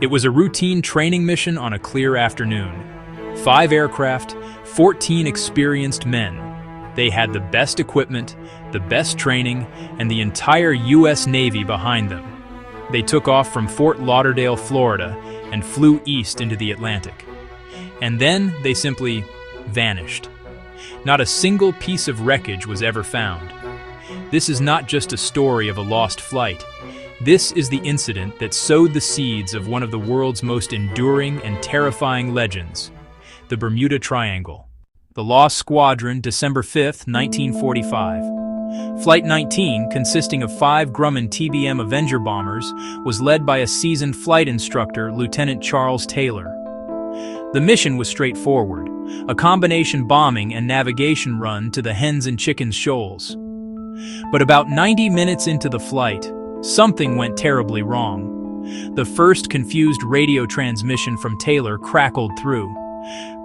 It was a routine training mission on a clear afternoon. 5 aircraft, 14 experienced men. They had the best equipment, the best training, and the entire U.S. Navy behind them. They took off from Fort Lauderdale, Florida, and flew east into the Atlantic. And then they simply vanished. Not a single piece of wreckage was ever found. This is not just a story of a lost flight. This is the incident that sowed the seeds of one of the world's most enduring and terrifying legends, the Bermuda Triangle. The Lost Squadron, December 5, 1945. Flight 19, consisting of 5 Grumman TBM Avenger bombers, was led by a seasoned flight instructor, Lieutenant Charles Taylor. The mission was straightforward, a combination bombing and navigation run to the Hens and Chickens shoals. But about 90 minutes into the flight, something went terribly wrong. The first confused radio transmission from Taylor crackled through.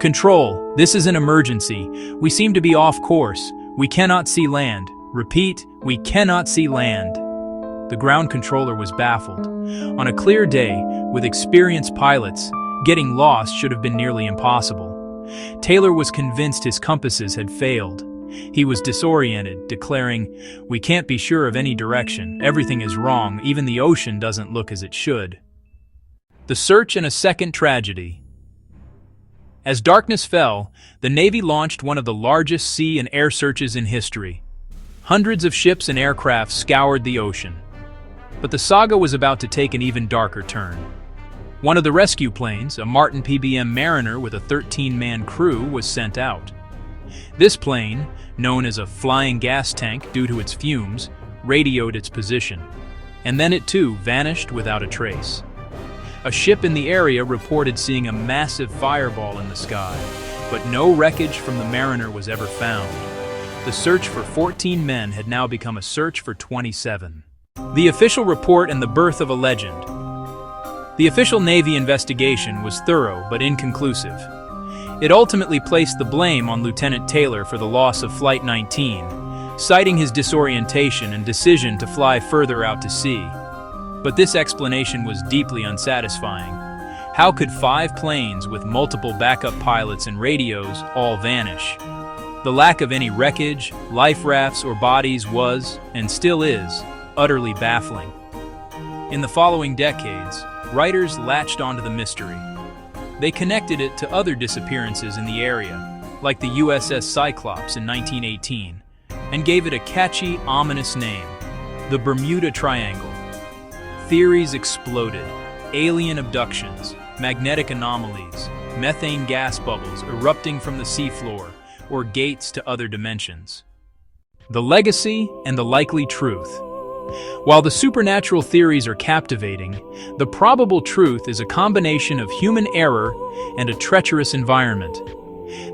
"Control, this is an emergency. We seem to be off course. We cannot see land. Repeat, we cannot see land." The ground controller was baffled. On a clear day, with experienced pilots, getting lost should have been nearly impossible. Taylor was convinced his compasses had failed. He was disoriented, declaring, "We can't be sure of any direction. Everything is wrong. Even the ocean doesn't look as it should." The search and a second tragedy. As darkness fell, the Navy launched one of the largest sea and air searches in history. Hundreds of ships and aircraft scoured the ocean. But the saga was about to take an even darker turn. One of the rescue planes, a Martin PBM Mariner with a 13-man crew, was sent out. This plane, known as a flying gas tank due to its fumes, radioed its position. And then it too vanished without a trace. A ship in the area reported seeing a massive fireball in the sky, but no wreckage from the Mariner was ever found. The search for 14 men had now become a search for 27. The official report and the birth of a legend. The official Navy investigation was thorough but inconclusive. It ultimately placed the blame on Lieutenant Taylor for the loss of Flight 19, citing his disorientation and decision to fly further out to sea. But this explanation was deeply unsatisfying. How could 5 planes with multiple backup pilots and radios all vanish? The lack of any wreckage, life rafts, or bodies was, and still is, utterly baffling. In the following decades, writers latched onto the mystery. They connected it to other disappearances in the area, like the USS Cyclops in 1918, and gave it a catchy, ominous name, the Bermuda Triangle. Theories exploded: alien abductions, magnetic anomalies, methane gas bubbles erupting from the seafloor, or gates to other dimensions. The legacy and the likely truth. While the supernatural theories are captivating, the probable truth is a combination of human error and a treacherous environment.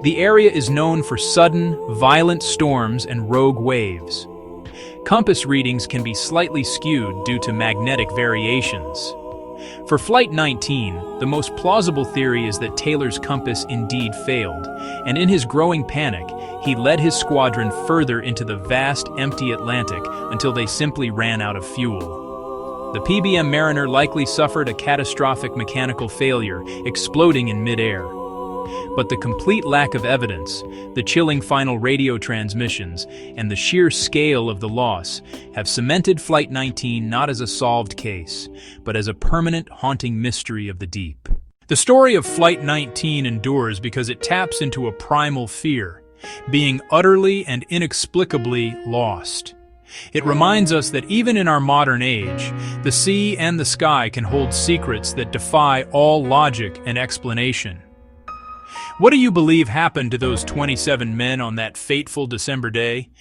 The area is known for sudden, violent storms and rogue waves. Compass readings can be slightly skewed due to magnetic variations. For Flight 19, the most plausible theory is that Taylor's compass indeed failed, and in his growing panic, he led his squadron further into the vast, empty Atlantic until they simply ran out of fuel. The PBM Mariner likely suffered a catastrophic mechanical failure, exploding in midair. But the complete lack of evidence, the chilling final radio transmissions, and the sheer scale of the loss have cemented Flight 19 not as a solved case, but as a permanent, haunting mystery of the deep. The story of Flight 19 endures because it taps into a primal fear, being utterly and inexplicably lost. It reminds us that even in our modern age, the sea and the sky can hold secrets that defy all logic and explanation. What do you believe happened to those 27 men on that fateful December day?